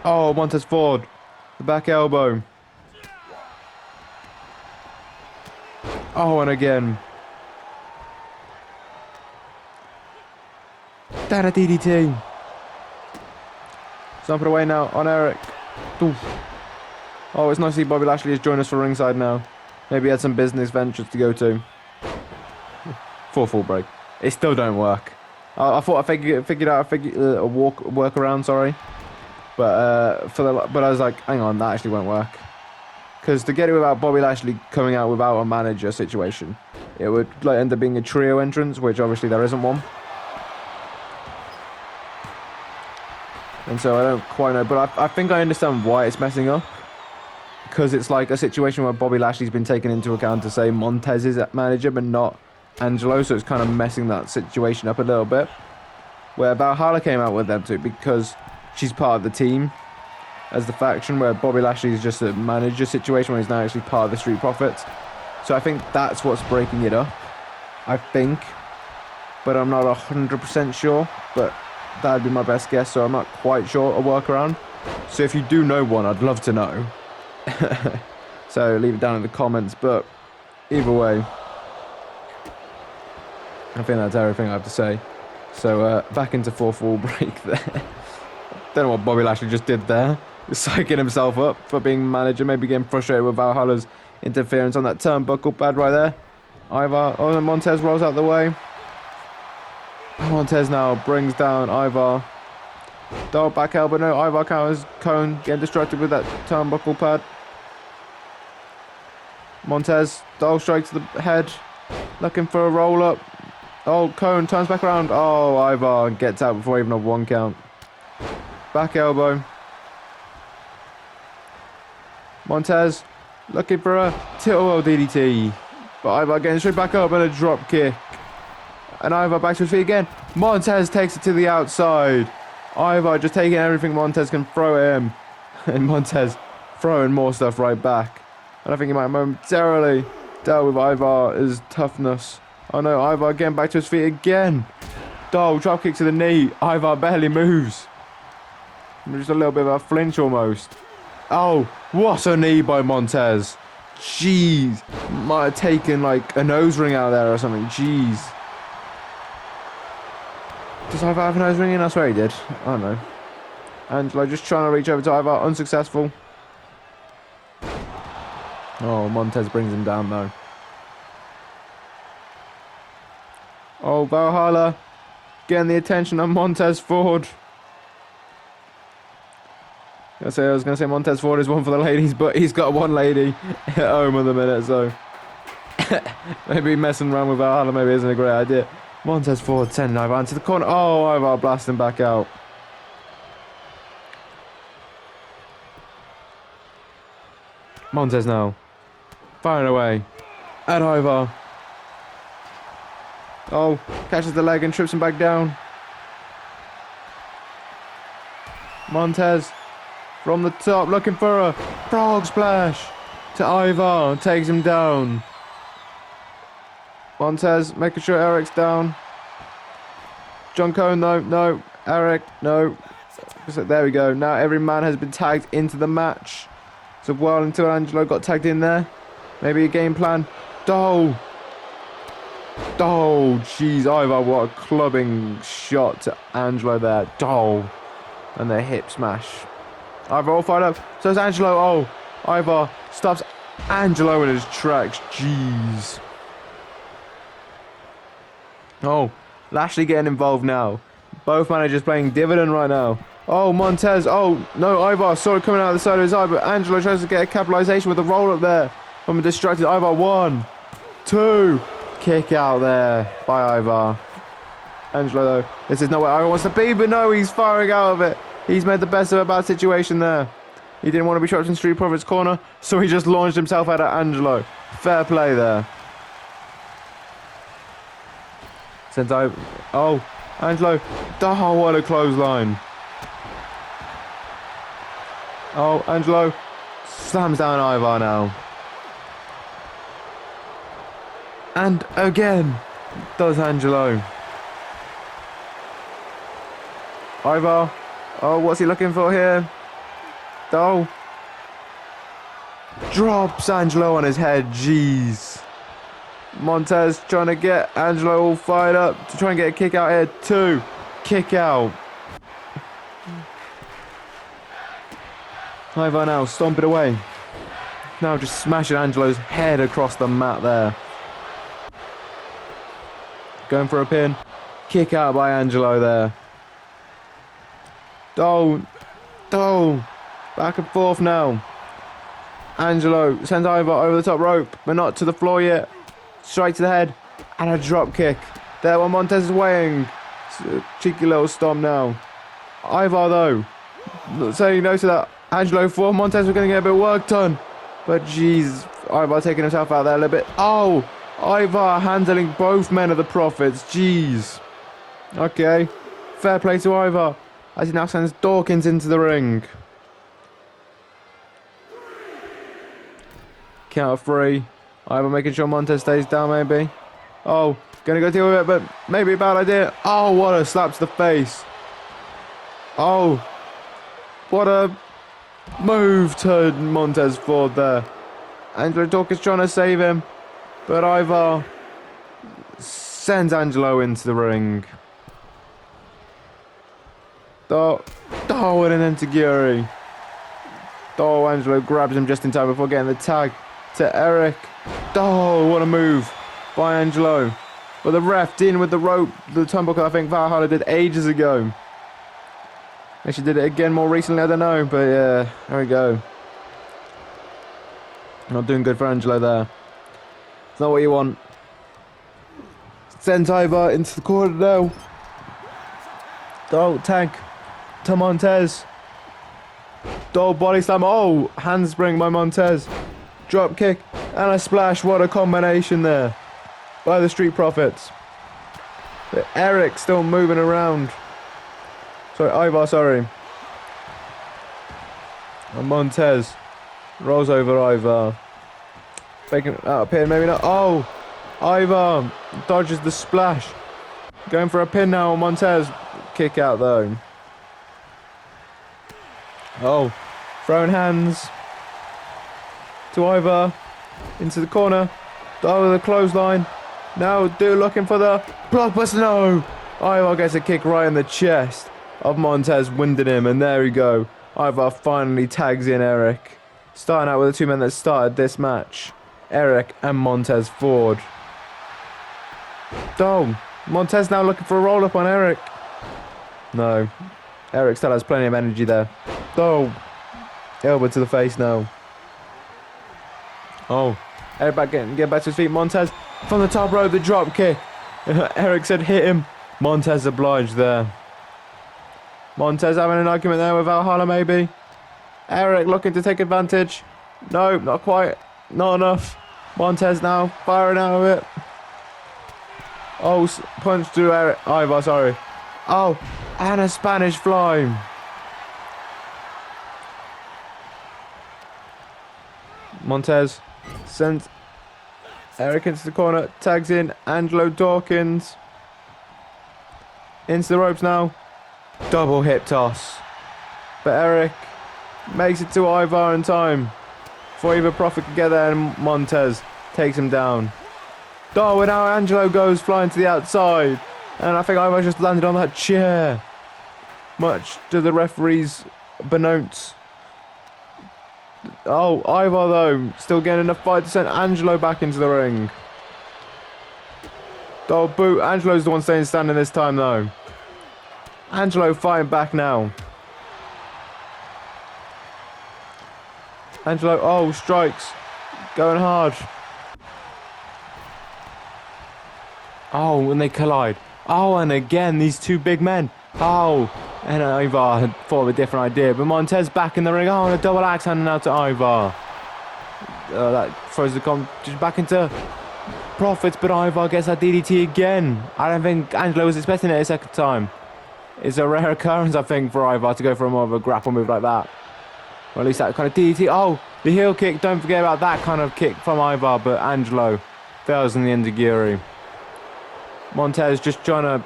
Oh, Montez Ford. The back elbow. Oh, and again. Dada DDT. Stomp it away now on Eric. Oof. Oh, it's nice to see Bobby Lashley has joined us for ringside now. Maybe he had some business ventures to go to. 4-fall break. It still don't work. I thought I figured out a workaround, sorry. But but I was like, hang on, that actually won't work. Because to get it without Bobby Lashley coming out without a manager situation, it would like end up being a trio entrance, which obviously there isn't one. And so I don't quite know, but I think I understand why it's messing up. Because it's like a situation where Bobby Lashley's been taken into account to say Montez is manager, but not Angelo, so it's kind of messing that situation up a little bit. Where Valhala came out with them too, because she's part of the team as the faction, where Bobby Lashley is just a manager situation where he's now actually part of the Street Profits. So I think that's what's breaking it up. I think. But I'm not 100% sure. But that'd be my best guess, so I'm not quite sure a workaround. So if you do know one, I'd love to know. So leave it down in the comments, but either way, I think that's everything I have to say. So back into 4-fall break there. Don't know what Bobby Lashley just did there. Psyching himself up for being manager, maybe getting frustrated with Valhalla's interference on that turnbuckle pad right there. Ivar, oh, and Montez rolls out the way. Montez now brings down Ivar. Double back elbow, no, Ivar counters Cone, getting distracted with that turnbuckle pad. Montez, double strike to the head, looking for a roll up. Oh, Cone turns back around. Oh, Ivar gets out before even a 1 count. Back elbow. Montez looking for a tilt DDT. But Ivar getting straight back up and a drop kick. And Ivar back to his feet again. Montez takes it to the outside. Ivar just taking everything Montez can throw at him. And Montez throwing more stuff right back. And I think he might momentarily dealt with Ivar's toughness. Oh no, Ivar getting back to his feet again. Oh, drop kick to the knee. Ivar barely moves. Just a little bit of a flinch almost. Oh, what a knee by Montez. Jeez. Might have taken like a nose ring out there or something. Jeez. Does Ivar have a nose ring in? I swear he did. I don't know. Angelo just trying to reach over to Ivar. Unsuccessful. Oh, Montez brings him down though. Oh, Valhalla getting the attention of Montez Ford. I was going to say Montez Ford is one for the ladies, but he's got one lady at home at the minute, so maybe messing around with Valhalla maybe isn't a great idea. Montez Ford sending Ivar into the corner. Oh, Ivar blasting back out. Montez now. Firing away. At Ivar. Oh, catches the leg and trips him back down. Montez from the top looking for a frog splash to Ivar. Takes him down. Montez making sure Eric's down. John Cone though, no. Eric, no. So there we go. Now every man has been tagged into the match. So well until Angelo got tagged in there. Maybe a game plan. Oh, jeez, Ivar, what a clubbing shot to Angelo there. And the hip smash. Ivar all fired up. So it's Angelo. Oh, Ivar stops Angelo in his tracks. Jeez. Oh, Lashley getting involved now. Both managers playing dividend right now. Oh, Montez. Oh, no, Ivar saw it coming out of the side of his eye, but Angelo tries to get a capitalization with a roll up there from a distracted Ivar. 1, 2. Kick out there by Ivar. Angelo, though. This is not where Ivar wants to be, but no, he's firing out of it. He's made the best of a bad situation there. He didn't want to be trapped in Street Profits' corner, so he just launched himself out at Angelo. Fair play there. Oh, Angelo. Oh, what a clothesline. Oh, Angelo slams down Ivar now. And again does Angelo. Ivar. Oh, what's he looking for here? Oh. Drops Angelo on his head. Jeez. Montez trying to get Angelo all fired up to try and get a kick out here. 2. Kick out. Ivar now stomp it away. Now just smashing Angelo's head across the mat there. Going for a pin. Kick out by Angelo there. Oh. Back and forth now. Angelo sends Ivar over the top rope, but not to the floor yet. Straight to the head. And a drop kick. There while Montez is weighing. Cheeky little stomp now. Ivar though, saying no to that. Angelo thought Montez was going to get a bit of work done. But jeez, Ivar taking himself out there a little bit. Oh, Ivar handling both men of the Profits. Jeez. Okay. Fair play to Ivar as he now sends Dawkins into the ring. Count of 3. Ivar making sure Montez stays down maybe. Oh, going to go deal with it, but maybe a bad idea. Oh, what a slap to the face. Oh, what a move to Montez forward there. Angelo Dawkins trying to save him, but Ivar sends Angelo into the ring. Oh, and an enzuigiri. Oh, Angelo grabs him just in time before getting the tag to Eric. Oh, what a move by Angelo. But the ref dealing with the rope, the turnbuckle I think Valhala did ages ago. Actually did it again more recently, I don't know, but yeah, there we go. Not doing good for Angelo there. It's not what you want. Sends Ivar into the corner now. Oh, tag to Montez. Oh, body slam. Oh, handspring by Montez. Drop kick and a splash. What a combination there by the Street Profits. But Eric still moving around. Sorry, Ivar, sorry. And Montez rolls over Ivar. Faking out a pin, maybe not. Oh, Ivar dodges the splash. Going for a pin now on Montez. Kick out though. Oh, throwing hands to Ivar into the corner. Oh, the clothesline. Now do looking for the blockbuster. No, Ivar gets a kick right in the chest of Montez, winding him, and there we go. Ivar finally tags in Eric. Starting out with the two men that started this match, Eric and Montez Ford. Oh, Montez now looking for a roll up on Eric. No, Eric still has plenty of energy there. Oh, elbow to the face now. Oh, Eric get back to his feet. Montez from the top rope, the drop kick. Eric said hit him. Montez obliged there. Montez having an argument there with Valhala maybe. Eric looking to take advantage. No, not quite. Not enough. Montez now firing out of it. Oh, punch to Eric. Ivar, sorry. Oh, and a Spanish fly. Montez sends Eric into the corner, tags in Angelo Dawkins. Into the ropes now. Double hip toss. But Eric makes it to Ivar in time. Before either Prophet can get there, and Montez takes him down. Oh, and now Angelo goes flying to the outside. And I think Ivar just landed on that chair. Much to the referee's beknownst. Oh, Ivar though, still getting enough fight to send Angelo back into the ring. Oh, boot. Angelo's the one staying standing this time though. Angelo fighting back now. Angelo, oh, strikes. Going hard. Oh, when they collide. Oh, and again, these two big men. Oh, and Ivar had thought of a different idea. But Montez back in the ring. Oh, and a double axe handing out to Ivar. That throws the just back into Profits, but Ivar gets that DDT again. I don't think Angelo was expecting it a second time. It's a rare occurrence, I think, for Ivar to go for more of a grapple move like that. Or at least that kind of DDT. Oh, the heel kick. Don't forget about that kind of kick from Ivar, but Angelo fails in the enziguri. Montez just trying to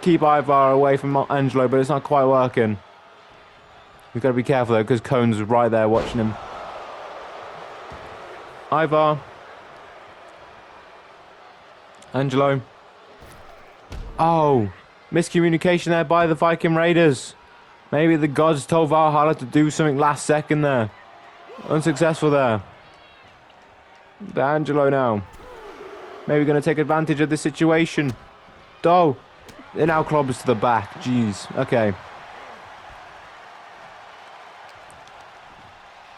keep Ivar away from Angelo, but it's not quite working. We've got to be careful though, because Cone's right there watching him. Ivar. Angelo. Oh, miscommunication there by the Viking Raiders. Maybe the gods told Valhala to do something last second there. Unsuccessful there. But Angelo now. Maybe going to take advantage of this situation. Oh, it now clobbers to the back. Jeez. Okay.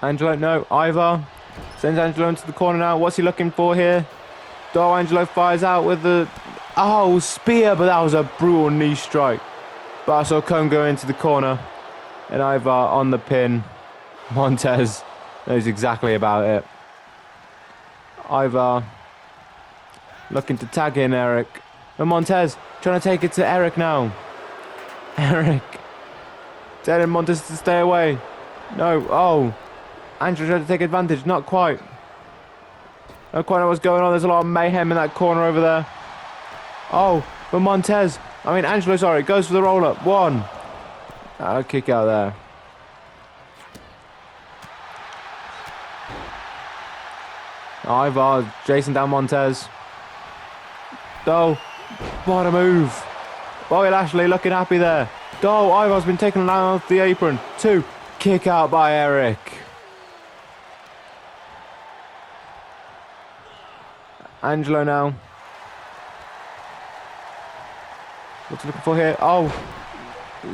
Angelo, no. Ivar sends Angelo into the corner now. What's he looking for here? Oh, Angelo fires out with the... Oh, spear, but that was a brutal knee strike. But I saw Cone go into the corner. And Ivar on the pin. Montez knows exactly about it. Ivar looking to tag in Eric. And Montez trying to take it to Eric now. Eric telling Montez to stay away. No, oh. Angelo trying to take advantage, not quite. Don't quite know what's going on. There's a lot of mayhem in that corner over there. Oh, but Angelo, sorry, goes for the roll-up. One. Kick out there. Ivar chasing down Montez. Oh, what a move. Bobby Lashley looking happy there. Oh, Ivar's been taken off the apron. 2. Kick out by Eric. Angelo now. What's he looking for here? Oh,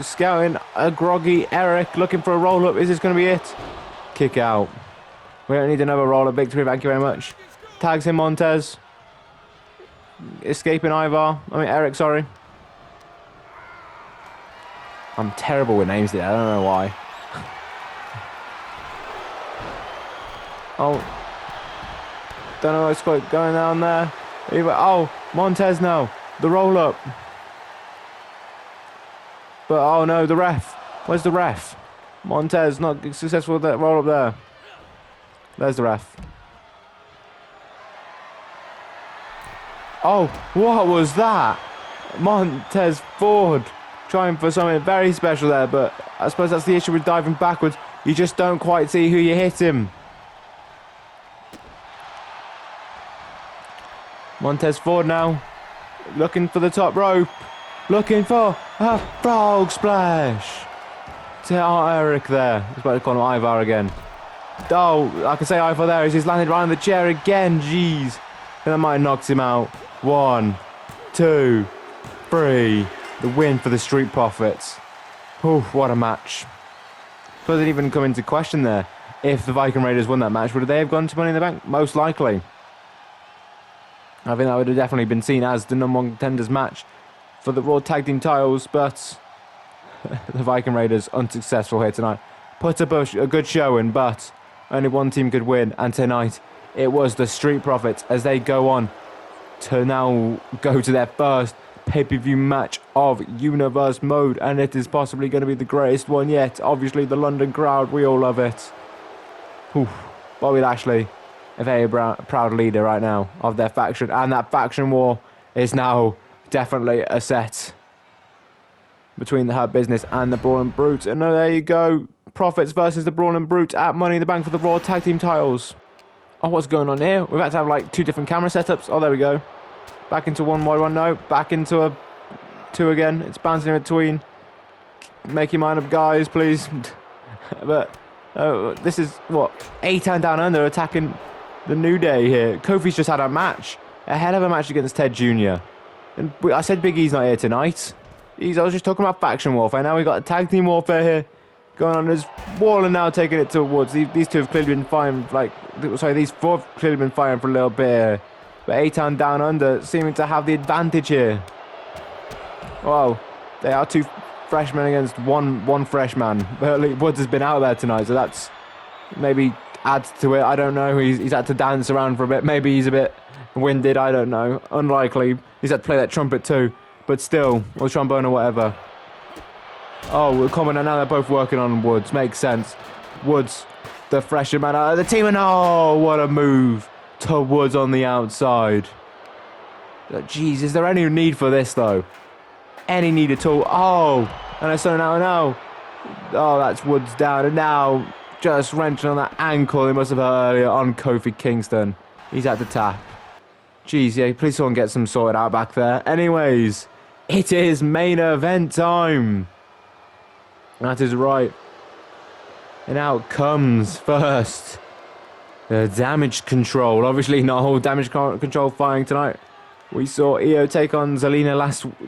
scouting a groggy Eric looking for a roll-up. Is this going to be it? Kick out. We don't need another roll-up victory. Thank you very much. Tags him Montez. Escaping Eric, sorry. I'm terrible with names today. I don't know why. Oh. Don't know what's going on there. Oh, Montez now. The roll-up. But, oh no, the ref. Where's the ref? Montez not successful with that roll-up there. There's the ref. Oh, what was that? Montez Ford trying for something very special there, but I suppose that's the issue with diving backwards. You just don't quite see who you hit him. Montez Ford now, looking for the top rope, looking for a frog splash. Eric there. I was about to call him Ivar again. Oh, I can say Ivar there as he's landed right on the chair again. Jeez. And that might have knocked him out. 1, 2, 3. The win for the Street Profits. Oh, what a match. Suppose it didn't even come into question there. If the Viking Raiders won that match, would they have gone to Money in the Bank? Most likely. I think that would have definitely been seen as the number one contenders match for the Raw Tag Team titles, but the Viking Raiders unsuccessful here tonight. Put a good show in, but only one team could win, and tonight it was the Street Profits as they go on to now go to their first pay-per-view match of Universe Mode, and it is possibly going to be the greatest one yet. Obviously, the London crowd, we all love it. Oof. Bobby Lashley, a very proud leader right now of their faction, and that faction war is now definitely a set between the Hurt Business and the Brawl and Brute. And there you go, Profits versus the Brawl and Brute at Money in the Bank for the Raw Tag Team titles. Oh, what's going on here? We've had to have like 2 different camera setups. Oh, there we go. Back into 1-1, no, back into a 2 again. It's bouncing in between. Make your mind up, guys, please. But this is what, 8 and Down Under attacking the New Day here. Kofi's just had a match, a hell of a match against Ted Jr. And I said Big E's not here tonight. I was just talking about faction warfare. Now we've got a tag team warfare here. going on. There's Waller now taking it towards. These two have clearly been fighting, these four have clearly been fighting for a little bit here. But A-Town Down Under seeming to have the advantage here. Wow, they are two freshmen against one freshman. But Woods has been out there tonight, so that's maybe adds to it. I don't know. He's had to dance around for a bit. Maybe he's a bit winded. I don't know. Unlikely. He's had to play that trumpet too. But still, or trombone or whatever. Oh, we're coming, and now they're both working on Woods. Makes sense. Woods, the fresher man out of the team, and oh, what a move to Woods on the outside. Jeez, is there any need for this though? Any need at all? Oh, and I saw now. Oh, that's Woods down, and now just wrenching on that ankle they must have had earlier on Kofi Kingston. He's at the tap. Jeez, yeah, please someone get some sorted out back there. Anyways, it is main event time. That is right. And out comes first the Damage Control. Obviously not all Damage Control fighting tonight. We saw EO take on Zelina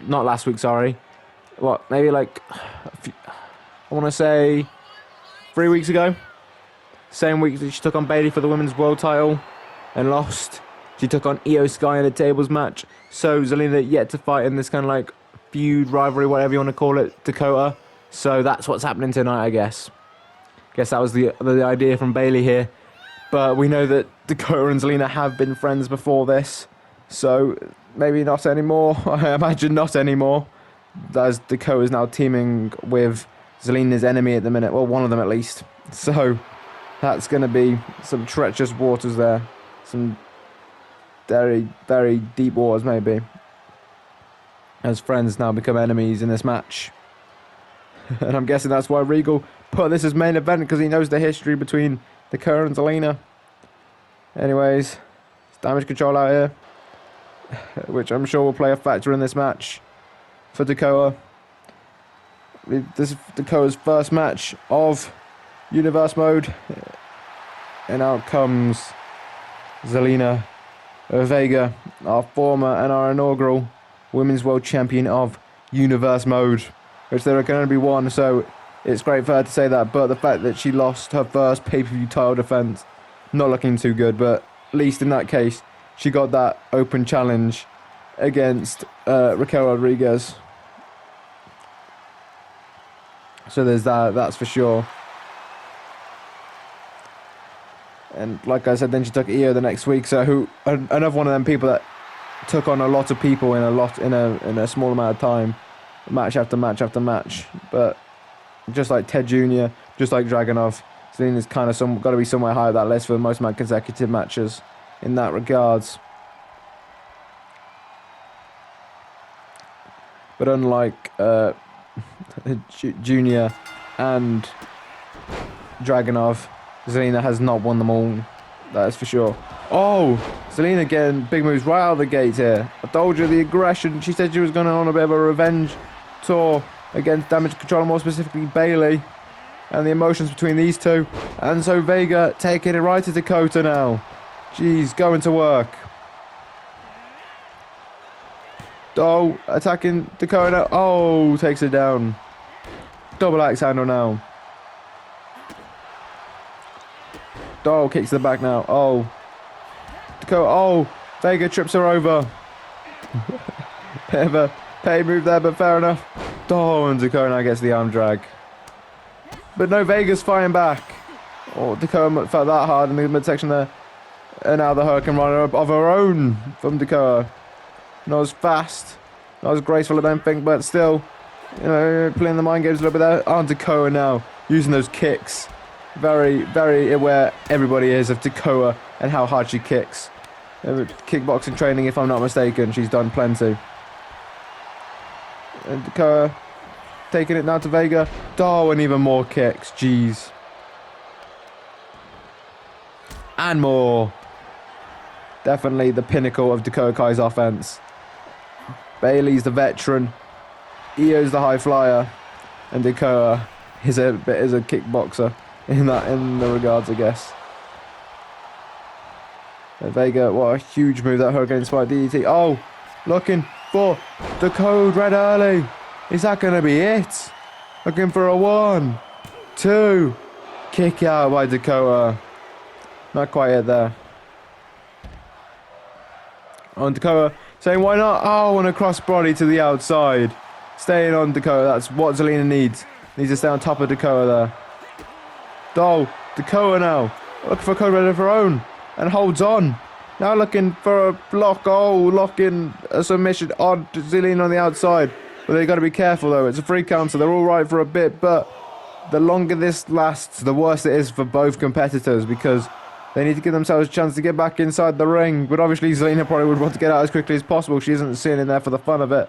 not last week, sorry. What, maybe like, I want to say 3 weeks ago. Same week that she took on Bayley for the Women's World title and lost. She took on Io Sky in a tables match. So Zelina yet to fight in this kind of like feud, rivalry, whatever you want to call it, Dakota. So that's what's happening tonight, I guess. Guess that was the idea from Bayley here. But we know that Dakota and Zelina have been friends before this. So maybe not anymore. I imagine not anymore. As Dakota is now teaming with Zelina's enemy at the minute. Well, one of them at least. So that's going to be some treacherous waters there. Some very, very deep waters maybe. As friends now become enemies in this match. And I'm guessing that's why Regal put this as main event, because he knows the history between Dakota and Zelina. Anyways, it's Damage Control out here, which I'm sure will play a factor in this match for Dakota. This is Dakota's first match of Universe Mode. And out comes Zelina Vega, our former and our inaugural Women's World Champion of Universe Mode, which there can only be one, so it's great for her to say that. But the fact that she lost her first pay-per-view title defense, not looking too good, but at least in that case, she got that open challenge against Raquel Rodriguez. So there's that's for sure. And like I said, then she took Io the next week. So another one of them people that took on a lot of people in a small amount of time, match after match after match. But just like Ted Jr., just like Dragunov, Zelina's kind of got to be somewhere high on that list for the most amount of consecutive matches in that regards. But unlike Junior and Dragunov, Zelina has not won them all. That is for sure. Oh, Zelina getting big moves right out of the gate here. I told you the aggression. She said she was going on a bit of a revenge tour against Damage Control, more specifically Bayley, and the emotions between these two. And so Vega taking it right to Dakota now. Jeez, going to work. Oh, attacking Dakota. Oh, takes it down. Double axe handle now. Oh, kicks the back now. Oh. Dakota. Oh, Vega trips her over. Bit of a pay move there, but fair enough. Oh, and Dakota now gets the arm drag. But no, Vega's fighting back. Oh, Dakota felt that hard in the midsection there. And now the Hurricane Runner of her own from Dakota. Not as fast, not as graceful, I don't think, but still, you know, playing the mind games a little bit there. Oh, Dakota now using those kicks. Very, very aware everybody is of Dakota and how hard she kicks. Kickboxing training, if I'm not mistaken, she's done plenty. And Dakota taking it now to Vega. Oh, and even more kicks. Jeez. And more. Definitely the pinnacle of Dakota Kai's offense. Bayley's the veteran. Io's the high flyer. And Dakota is a kickboxer in the regards, I guess. And Vega, what a huge move, that Hurricane Spike DDT. Oh, looking for the code red early. Is that going to be it? Looking for a 1, 2. Kick out by Dakota. Not quite yet there. On Dakota, saying why not? Oh, and a crossbody to the outside. Staying on Dakota, that's what Zelina needs. Needs to stay on top of Dakota there. Oh, Dakota now. Looking for code red of her own. And holds on. Now looking for a block. Oh, locking a submission on Zelina on the outside. But they've got to be careful though. It's a free count, so they're all right for a bit. But the longer this lasts, the worse it is for both competitors because they need to give themselves a chance to get back inside the ring. But obviously Zelina probably would want to get out as quickly as possible. She isn't sitting in there for the fun of it.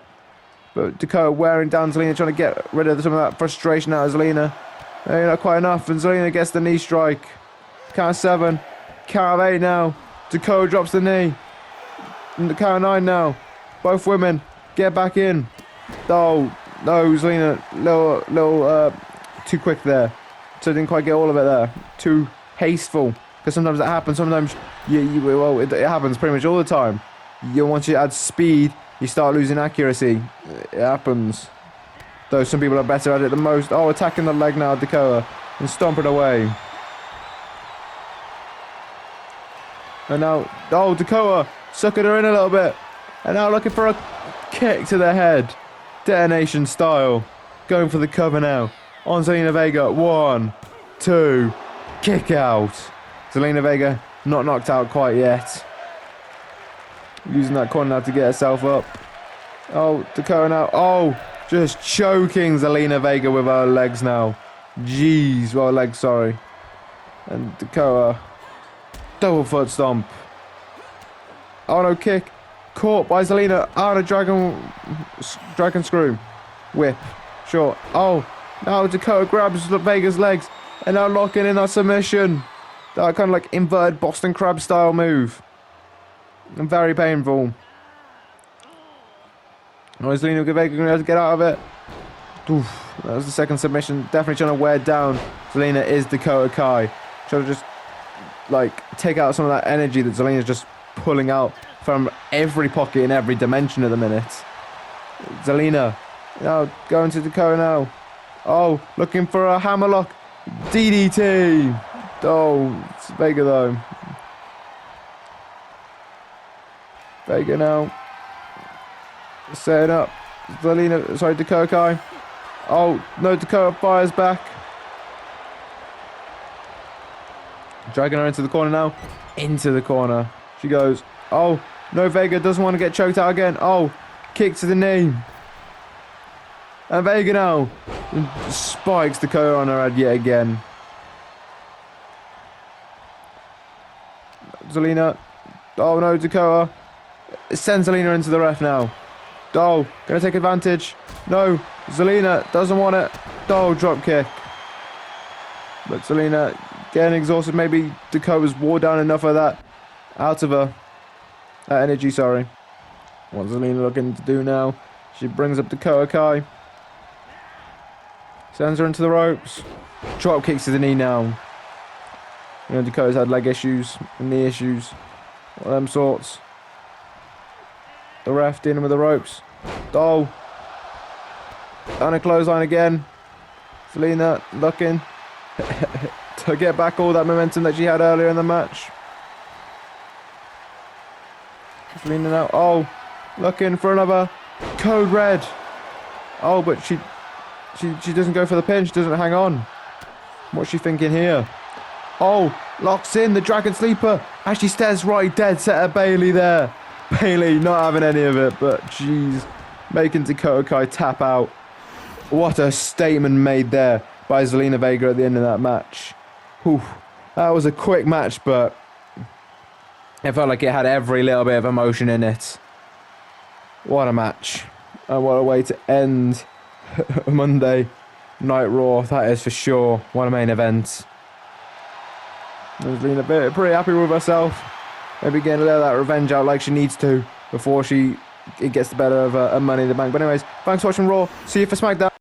But Dakota wearing down Zelina, trying to get rid of some of that frustration out of Zelina. Not quite enough, and Zelina gets the knee strike. Count of 7. Count of 8 now. Dakota drops the knee. And the count of 9 now. Both women get back in. Oh, no, Zelina, little too quick there. So didn't quite get all of it there. Too hasteful. Because sometimes that happens. Sometimes, well, it happens pretty much all the time. Once you add speed, you start losing accuracy. It happens. Though some people are better at it than most. Oh, attacking the leg now, Dakota. And stomping away. And now, oh, Dakota sucking her in a little bit. And now looking for a kick to the head. Detonation style. Going for the cover now. On Zelina Vega. 1, 2. Kick out. Zelina Vega not knocked out quite yet. Using that corner now to get herself up. Oh, Dakota now. Oh, just choking Zelina Vega with her legs now. Jeez. Well, legs, sorry. And Dakota. Double foot stomp. Oh no, kick. Caught by Zelina. Oh, the dragon screw. Whip. Short. Oh, now Dakota grabs Vega's legs. And now locking in that submission. That kind of like inverted Boston Crab style move. And very painful. Oh, Zelina Vega going to have to get out of it. Oof, that was the second submission. Definitely trying to wear down Zelina is Dakota Kai. Trying to just like take out some of that energy that Zelina's just pulling out from every pocket in every dimension at the minute. Zelina now going to Dakota now. Oh, looking for a hammerlock. DDT. Oh, it's Vega though. Vega now. Setting up. Zelina, sorry, Dakota Kai. Oh, no, Dakota fires back. Dragging her into the corner now. Into the corner. She goes. Oh, no, Vega doesn't want to get choked out again. Oh, kick to the knee. And Vega now spikes Dakota on her head yet again. Zelina. Oh, no, Dakota. Sends Zelina into the ref now. Oh, gonna take advantage. No, Zelina doesn't want it. Oh, drop kick. But Zelina getting exhausted. Maybe Dakota's wore down enough of that out of her. That energy, sorry. What's Zelina looking to do now? She brings up Dakota Kai. Sends her into the ropes. Drop kicks to the knee now. You know, Dakota's had leg issues and knee issues. One of them sorts. The ref dealing with the ropes. Oh. And a clothesline again. Zelina looking to get back all that momentum that she had earlier in the match. Zelina now. Oh. Looking for another code red. Oh, but she doesn't go for the pin. She doesn't hang on. What's she thinking here? Oh. Locks in the Dragon Sleeper. Actually stares right dead set at Bailey there. Bailey not having any of it, but jeez, making Dakota Kai tap out. What a statement made there by Zelina Vega at the end of that match. Whew. That was a quick match, but it felt like it had every little bit of emotion in it. What a match. And what a way to end Monday Night Raw, that is for sure. What a main event. Zelina pretty happy with herself. Maybe getting a little of that revenge out like she needs to before it gets the better of Money in the Bank. But anyways, thanks for watching Raw. See you for SmackDown.